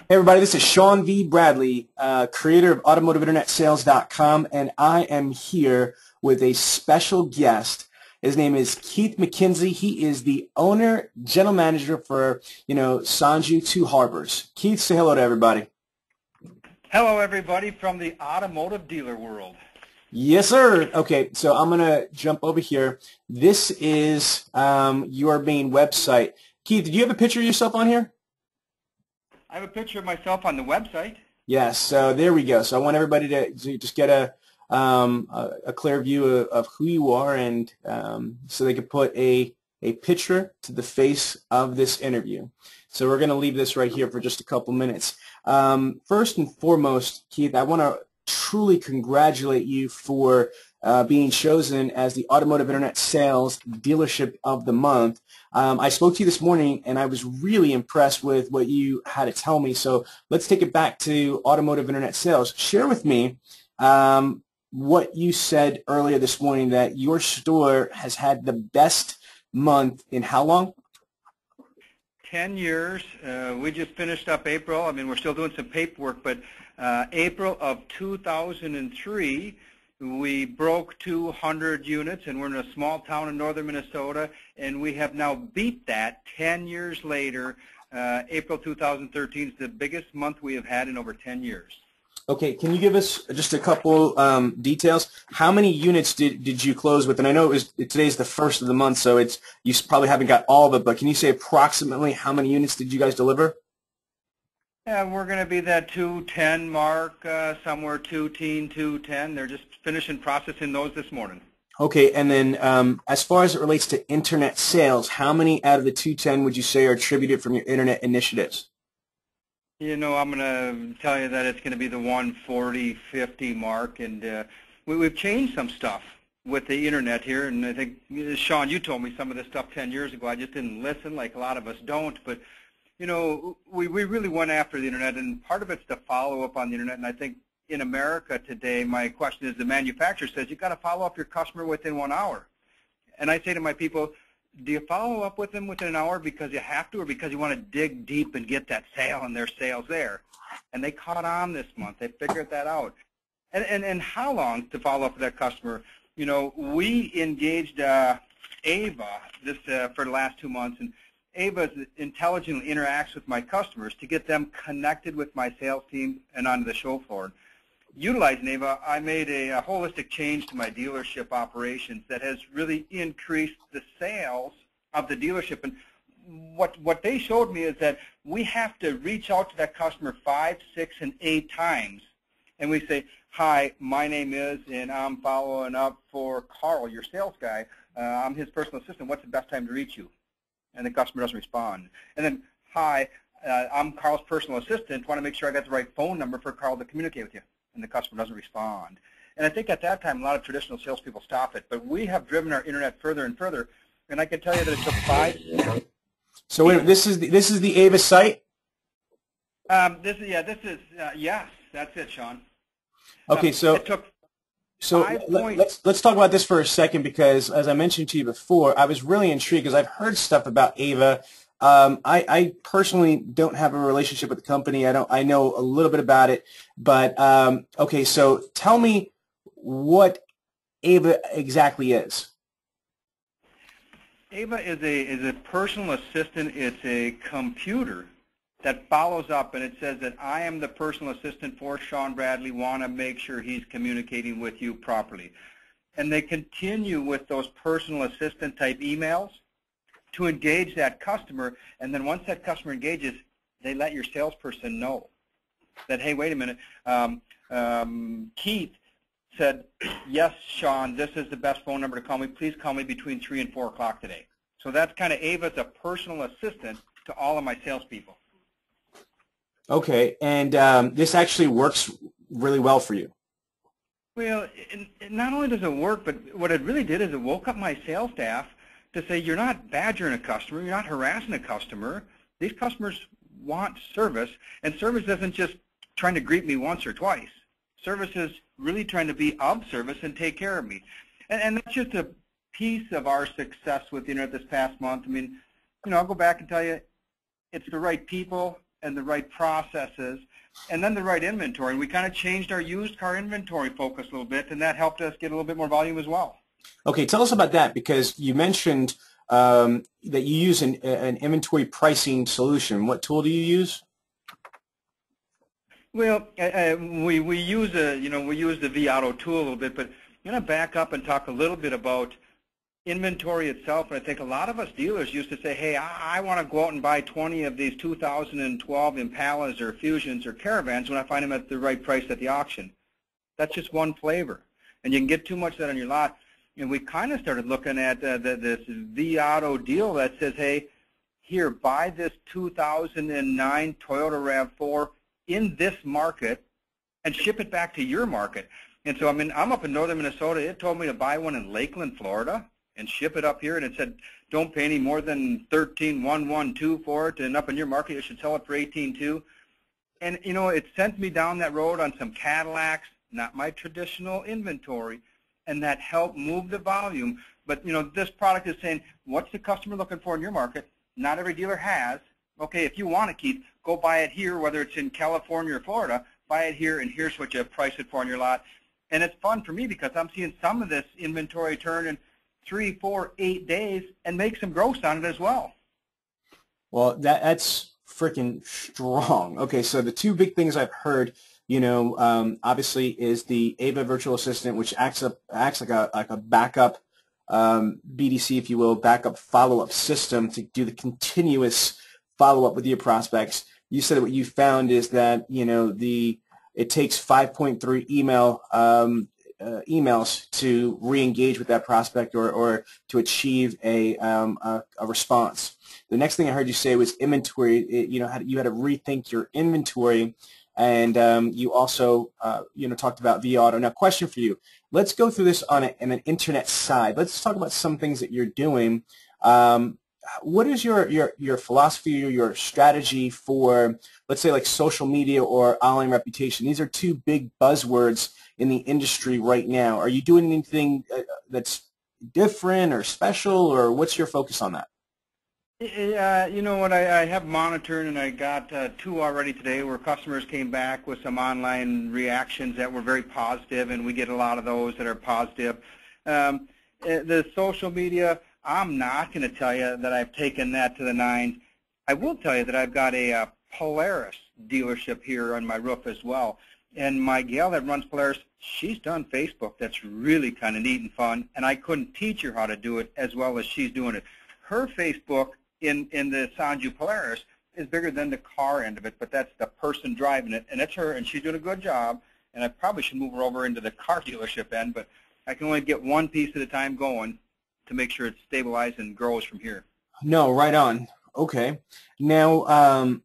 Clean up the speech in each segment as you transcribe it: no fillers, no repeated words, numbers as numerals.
Hey everybody, this is Sean V. Bradley, creator of AutomotiveInternetSales.com, and I am here with a special guest. His name is Keith McKinzie. He is the owner, general manager for, Sonju Two Harbors. Keith, say hello to everybody. Hello, everybody from the automotive dealer world. Yes, sir. Okay, so I'm going to jump over here. This is your main website. Keith, did you have a picture of yourself on here? I have a picture of myself on the website. Yes, so there we go. So I want everybody to just get a clear view of who you are, and so they can put a picture to the face of this interview. So we're going to leave this right here for just a couple minutes. First and foremost, Keith, I want to truly congratulate you for being chosen as the Automotive Internet Sales Dealership of the Month. I spoke to you this morning, and I was really impressed with what you had to tell me. So let's take it back to Automotive Internet Sales. Share with me what you said earlier this morning, that your store has had the best month in how long? 10 years. We just finished up April. I mean, we're still doing some paperwork, but April of 2003, we broke 200 units, and we're in a small town in northern Minnesota, and we have now beat that 10 years later. April 2013 is the biggest month we have had in over 10 years. Okay, can you give us just a couple details? How many units did you close with? And I know today's the first of the month, so you probably haven't got all of it, but can you say approximately how many units did you guys deliver? Yeah, we're going to be that 210 mark, somewhere 210. They're just finishing processing those this morning. Okay, and then as far as it relates to internet sales, how many out of the 210 would you say are attributed from your internet initiatives? You know, I'm going to tell you that it's going to be the 140, 50 mark, and we've changed some stuff with the internet here, and I think, Sean, you told me some of this stuff 10 years ago. I just didn't listen, like a lot of us don't, but you know, we really went after the internet, and part of it's to follow up on the internet. And I think in America today, my question is, the manufacturer says you've got to follow up your customer within 1 hour. And I say to my people, do you follow up with them within an hour because you have to, or because you want to dig deep and get that sale and their sales there? And they caught on this month. They figured that out. And how long to follow up with that customer? You know, we engaged Ava for the last 2 months, and Ava intelligently interacts with my customers to get them connected with my sales team and onto the show floor. Utilizing Ava, I made a holistic change to my dealership operations that has really increased the sales of the dealership. And what they showed me is that we have to reach out to that customer 5, 6, and 8 times. And we say, hi, my name is, and I'm following up for Carl, your sales guy. I'm his personal assistant. What's the best time to reach you? And the customer doesn't respond. And then, hi, I'm Carl's personal assistant. Want to make sure I got the right phone number for Carl to communicate with you. And the customer doesn't respond. And I think at that time, a lot of traditional salespeople stop it. But we have driven our internet further and further. And I can tell you that it took 5. So wait, this is the Ava site? Yes, that's it, Sean. Okay, so it took let's talk about this for a second, because as I mentioned to you before, I was really intrigued because I've heard stuff about Ava. I personally don't have a relationship with the company. I know a little bit about it, but okay. So tell me what Ava exactly is. Ava is a personal assistant. It's a computer that follows up, and it says that I am the personal assistant for Sean Bradley, want to make sure he's communicating with you properly. And they continue with those personal assistant type emails to engage that customer, and then once that customer engages, they let your salesperson know that, hey, wait a minute, Keith said, yes, Sean, this is the best phone number to call me. Please call me between 3 and 4 o'clock today. So that's kind of Ava's a personal assistant to all of my salespeople. Okay, and this actually works really well for you. Well, not only does it work, but what it really did is it woke up my sales staff to say, you're not badgering a customer, you're not harassing a customer. These customers want service, and service isn't just trying to greet me once or twice. Service is really trying to be of service and take care of me. And that's just a piece of our success with the internet this past month. I mean, you know, I'll go back and tell you, it's the right people, and the right processes, and then the right inventory. And we kind of changed our used car inventory focus a little bit, and that helped us get a little bit more volume as well. Okay, tell us about that, because you mentioned that you use an inventory pricing solution. What tool do you use? Well, we use we use the vAuto tool a little bit, but I'm going to back up and talk a little bit about inventory itself. And I think a lot of us dealers used to say, hey, I want to go out and buy 20 of these 2012 Impalas or Fusions or Caravans when I find them at the right price at the auction. That's just one flavor, and you can get too much of that on your lot. And we kind of started looking at this vAuto deal that says, hey, here, buy this 2009 Toyota RAV4 in this market and ship it back to your market. And so, I mean, I'm up in northern Minnesota. It told me to buy one in Lakeland, Florida, and ship it up here. And it said, don't pay any more than $13,112 for it. And up in your market, you should sell it for $18,200. And, you know, it sent me down that road on some Cadillacs, not my traditional inventory, and that helped move the volume. But, you know, this product is saying, what's the customer looking for in your market? Not every dealer has. Okay, if you want it, Keith, go buy it here, whether it's in California or Florida, buy it here, and here's what you price it for on your lot. And it's fun for me because I'm seeing some of this inventory turn in 3, 4, 8 days and make some gross on it as well. Well, that's freaking strong. Okay, so the two big things I've heard, you know, obviously is the Ava Virtual Assistant, which acts like a backup BDC, if you will, backup follow-up system to do the continuous follow-up with your prospects. You said what you found is that, you know, it takes 5.3 emails to re-engage with that prospect or to achieve a response. The next thing I heard you say was inventory. You had to rethink your inventory, and you also talked about vAuto. Now, question for you: let's go through this on an internet side. Let's talk about some things that you're doing. What is your philosophy or your strategy for, let's say, like social media or online reputation? These are two big buzzwords in the industry right now. Are you doing anything that's different or special, or what's your focus on that? You know what, I have monitored, and I got 2 already today where customers came back with some online reactions that were very positive, and we get a lot of those that are positive. The social media, I'm not going to tell you that I've taken that to the nines. I will tell you that I've got a Polaris dealership here on my roof as well. And my gal that runs Polaris, she's done Facebook. That's really kind of neat and fun. And I couldn't teach her how to do it as well as she's doing it. Her Facebook in the Sonju Polaris is bigger than the car end of it, but that's the person driving it. And it's her, and she's doing a good job. And I probably should move her over into the car dealership end, but I can only get one piece at a time going to make sure it's stabilized and grows from here. No, right on. Okay. Now,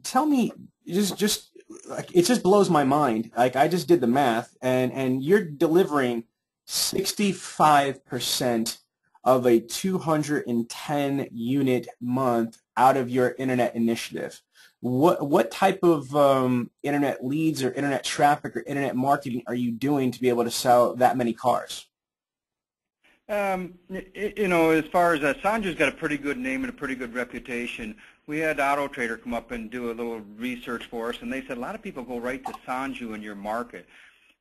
tell me, just like, it just blows my mind. Like, I just did the math, and you're delivering 65% of a 210 unit month out of your internet initiative. What type of internet leads or internet traffic or internet marketing are you doing to be able to sell that many cars? You know, as far as Sonju's got a pretty good name and a pretty good reputation. We had Auto Trader come up and do a little research for us, and they said a lot of people go right to Sonju in your market.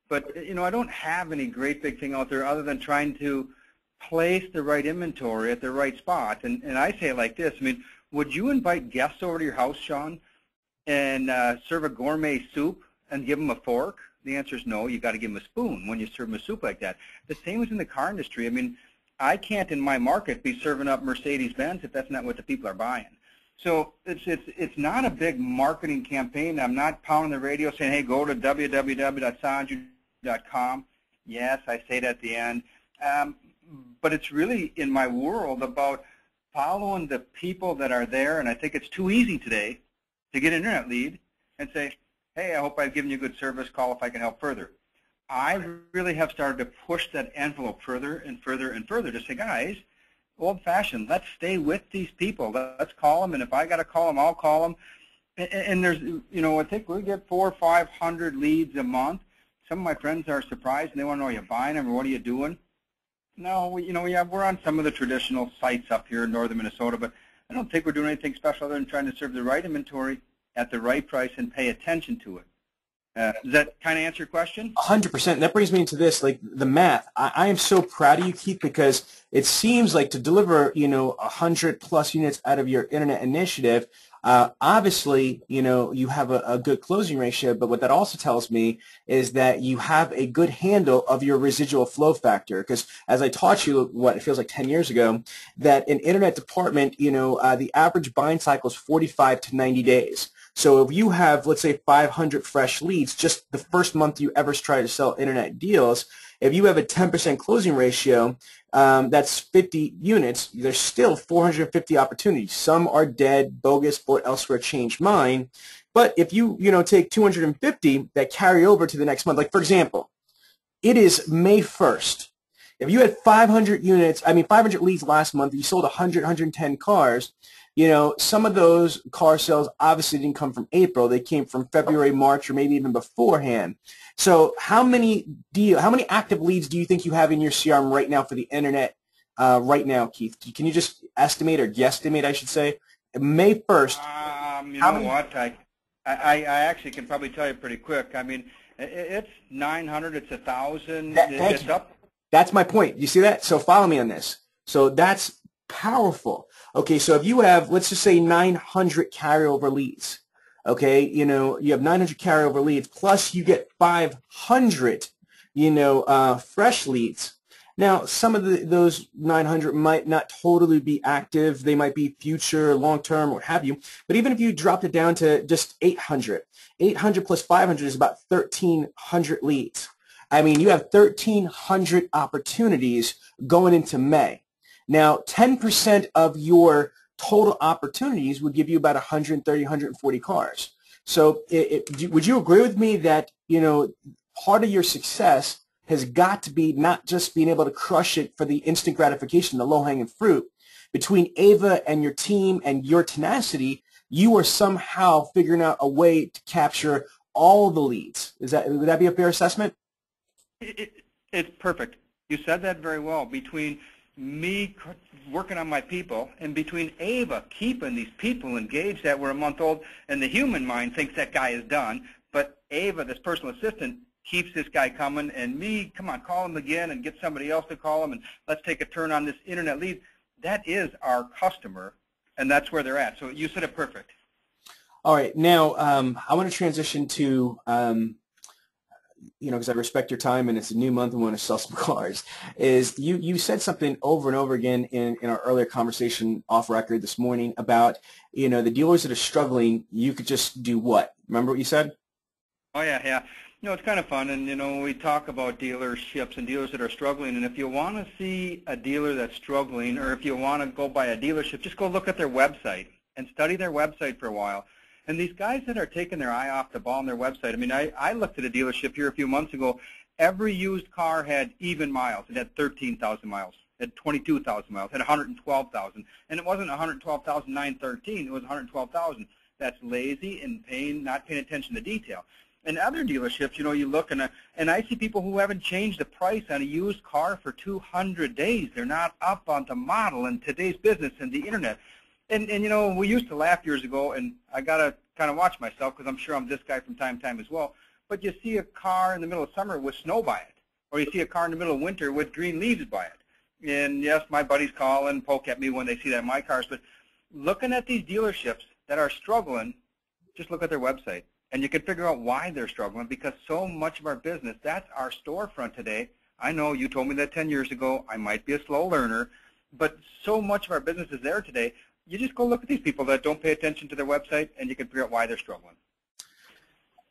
But, you know, I don't have any great big thing out there other than trying to place the right inventory at the right spot. And I say it like this. I mean, would you invite guests over to your house, Sean, and serve a gourmet soup and give them a fork? The answer is no. You got to give them a spoon when you serve them a soup like that. The same as in the car industry. I mean, I can't in my market be serving up Mercedes-Benz if that's not what the people are buying. So it's not a big marketing campaign. I'm not pounding the radio saying, hey, go to www.sonju.com. Yes, I say it at the end. But it's really, in my world, about following the people that are there. And I think it's too easy today to get an internet lead and say, hey, I hope I've given you good service. Call if I can help further. I really have started to push that envelope further and further and further to say, guys, old-fashioned, let's stay with these people. Let's call them, and if I got to call them, I'll call them. And there's, you know, I think we get 400 or 500 leads a month. Some of my friends are surprised, and they want to know, are you buying them or what are you doing? No, we're on some of the traditional sites up here in northern Minnesota, but I don't think we're doing anything special other than trying to serve the right inventory at the right price and pay attention to it. Does that kind of answer your question? 100%. That brings me into this, like the math. I am so proud of you, Keith, because it seems like to deliver, 100 plus units out of your internet initiative, obviously, you have a good closing ratio, but what that also tells me is that you have a good handle of your residual flow factor. Because as I taught you, what it feels like 10 years ago, that an internet department, the average buying cycle is 45 to 90 days. So if you have, let's say, 500 fresh leads, just the first month you ever try to sell internet deals, if you have a 10% closing ratio, that's 50 units, there's still 450 opportunities. Some are dead, bogus, bought elsewhere, changed mine. But if you, take 250 that carry over to the next month, like for example, it is May 1st. If you had 500 leads last month, you sold 100, 110 cars, some of those car sales obviously didn't come from April. They came from February, March, or maybe even beforehand. So how many active leads do you think you have in your CRM right now for the internet right now, Keith? Can you just estimate or guesstimate, I should say? May 1st. You know what? I actually can probably tell you pretty quick. I mean, it's 900, it's 1,000, it's up. That's my point. You see that? So follow me on this. So that's powerful. Okay, so if you have, let's just say 900 carryover leads, okay, you have 900 carryover leads, plus you get 500, fresh leads. Now, some of those 900 might not totally be active. They might be future, long-term, what have you. But even if you dropped it down to just 800, 800 plus 500 is about 1,300 leads. I mean, you have 1,300 opportunities going into May. Now, 10% of your total opportunities would give you about 130, 140 cars. So would you agree with me that, part of your success has got to be not just being able to crush it for the instant gratification, the low-hanging fruit. Between Ava and your team and your tenacity, you are somehow figuring out a way to capture all the leads. Would that be a fair assessment? It's perfect. You said that very well. Between me working on my people and between Ava keeping these people engaged that were a month old, and the human mind thinks that guy is done, but Ava, this personal assistant, keeps this guy coming, and me, come on, call him again and get somebody else to call him, and let's take a turn on this internet lead. That is our customer, and that's where they're at. So you said it perfect. All right. Now, I want to transition to because I respect your time and it's a new month and we want to sell some cars, is you said something over and over again in our earlier conversation off record this morning about, the dealers that are struggling, you could just do what? Remember what you said? Oh, yeah. It's kind of fun, and, we talk about dealerships and dealers that are struggling, and if you want to see a dealer that's struggling, or if you want to go by a dealership, just go look at their website and study their website for a while. And these guys that are taking their eye off the ball on their website, I mean, I looked at a dealership here a few months ago. Every used car had even miles. It had 13,000 miles. It had 22,000 miles. It had 112,000. And it wasn't 112,913. It was 112,000. That's lazy and not paying attention to detail. And other dealerships, you look, and I see people who haven't changed the price on a used car for 200 days. They're not up on the model in today's business and the internet. And we used to laugh years ago, and I got to kind of watch myself because I'm sure I'm this guy from time to time as well. But you see a car in the middle of summer with snow by it, or you see a car in the middle of winter with green leaves by it. And yes, my buddies call and poke at me when they see that in my cars. But looking at these dealerships that are struggling, just look at their website. And you can figure out why they're struggling, because so much of our business, that's our storefront today. I know you told me that 10 years ago. I might be a slow learner, but so much of our business is there today. You just go look at these people that don't pay attention to their website, and you can figure out why they're struggling.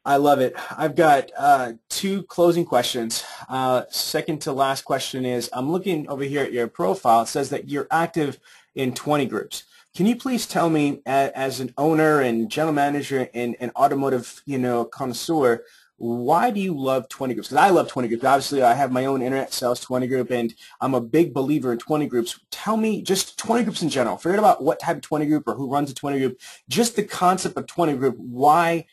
I love it. I've got two closing questions. Second to last question is, I'm looking over here at your profile. It says that you're active in 20 groups. Can you please tell me, as an owner and general manager and an automotive, connoisseur, why do you love 20 groups? Because I love 20 groups. Obviously, I have my own internet sales 20 group, and I'm a big believer in 20 groups. Tell me just 20 groups in general. Forget about what type of 20 group or who runs a 20 group. Just the concept of 20 group. Why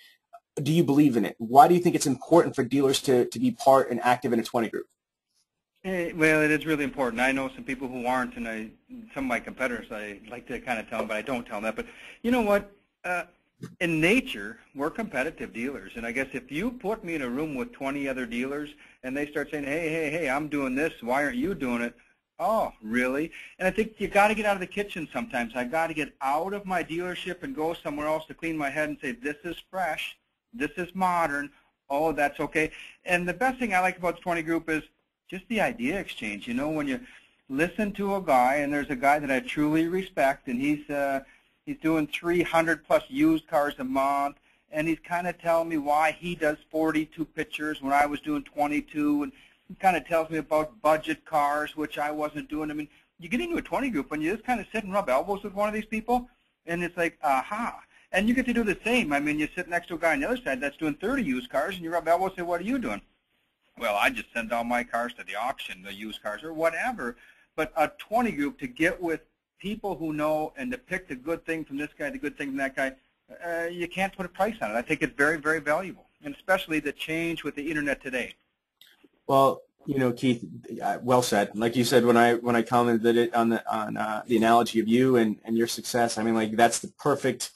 do you believe in it? Why do you think it's important for dealers to be part and active in a 20 group? Well, it is really important. I know some people who aren't, and some of my competitors, I like to kind of tell them, but I don't tell them that. But you know what? in nature, we're competitive dealers, and I guess if you put me in a room with 20 other dealers and they start saying, hey, I'm doing this, why aren't you doing it? Oh, really? And I think you got to get out of the kitchen sometimes. I got to get out of my dealership and go somewhere else to clean my head and say, this is fresh, this is modern, oh, that's okay. And the best thing I like about the 20 group is just the idea exchange. You know, when you listen to a guy, and there's a guy that I truly respect, and he's doing 300 plus used cars a month, and he's kind of telling me why he does 42 pictures when I was doing 22, and he kind of tells me about budget cars, which I wasn't doing. I mean, you get into a 20 group and you just kind of sit and rub elbows with one of these people, and it's like, aha. And you get to do the same. I mean, you sit next to a guy on the other side that's doing 30 used cars, and you rub elbows and say, what are you doing? Well, I just send all my cars to the auction, the used cars, or whatever. But a 20 group, to get with people who know and to pick the good thing from this guy, the good thing from that guy, you can't put a price on it. I think it's very, very valuable, and especially the change with the internet today. Well, you know, Keith, well said. Like you said, when I commented it on the analogy of you and your success, I mean, like, that's the perfect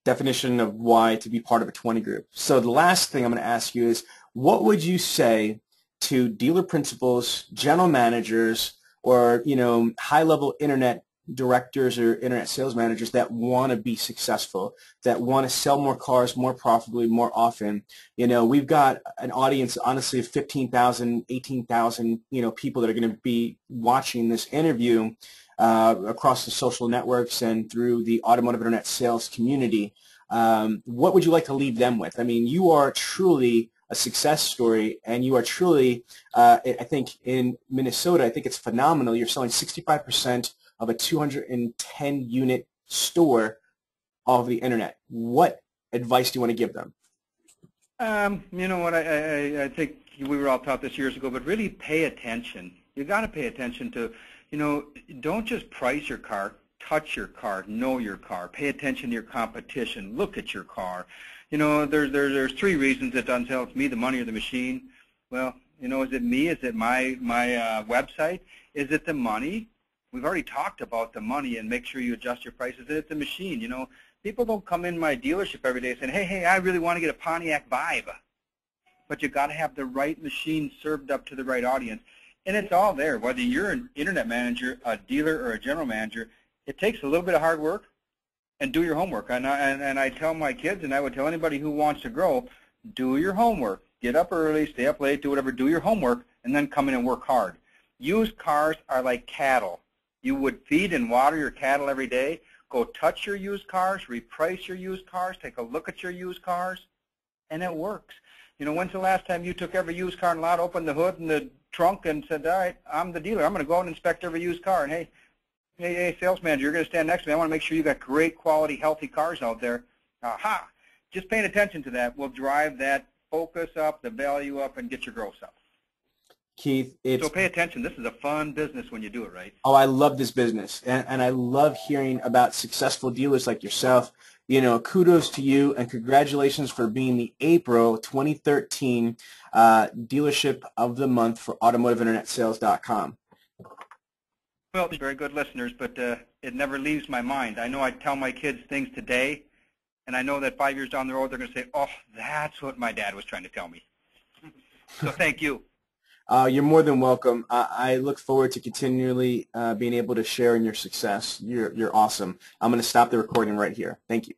definition of why to be part of a 20 group. So the last thing I'm going to ask you is, what would you say to dealer principals, general managers, or, you know, high-level internet directors or internet sales managers that want to be successful, that want to sell more cars more profitably, more often? You know, we've got an audience, honestly, of 15,000, 18,000, you know, people that are going to be watching this interview across the social networks and through the automotive internet sales community. What would you like to leave them with? I mean, you are truly a success story, and you are truly, I think in Minnesota, I think it's phenomenal. You're selling 65% of a 210-unit store off the internet. What advice do you want to give them? You know what, I think we were all taught this years ago, but really pay attention. You got to pay attention to, you know, don't just price your car, touch your car, know your car, pay attention to your competition, look at your car. You know, there's three reasons it doesn't sell. It's me, the money, or the machine. Well, you know, is it me? Is it my website? Is it the money? We've already talked about the money, and make sure you adjust your prices. Is it the machine? You know, people don't come in my dealership every day saying, hey, I really want to get a Pontiac Vibe. But you got to have the right machine served up to the right audience. And it's all there. Whether you're an internet manager, a dealer, or a general manager, it takes a little bit of hard work, and do your homework. And I tell my kids, and I would tell anybody who wants to grow, do your homework. Get up early, stay up late, do whatever, do your homework, and then come in and work hard. Used cars are like cattle. You would feed and water your cattle every day. Go touch your used cars, reprice your used cars, take a look at your used cars, and it works. You know, when's the last time you took every used car in the lot, opened the hood and the trunk, and said, all right, I'm the dealer. I'm going to go out and inspect every used car. And hey, sales manager, you're going to stand next to me. I want to make sure you got great quality, healthy cars out there. Aha! Just paying attention to that will drive that focus up, the value up, and get your growth up. Keith, so pay attention. This is a fun business when you do it right. Oh, I love this business, and I love hearing about successful dealers like yourself. You know, kudos to you, and congratulations for being the April 2013 Dealership of the Month for AutomotiveInternetSales.com. Well, very good listeners, but it never leaves my mind. I know I tell my kids things today, and I know that 5 years down the road they're going to say, oh, that's what my dad was trying to tell me. So thank you. You're more than welcome. I look forward to continually being able to share in your success. You're awesome. I'm going to stop the recording right here. Thank you.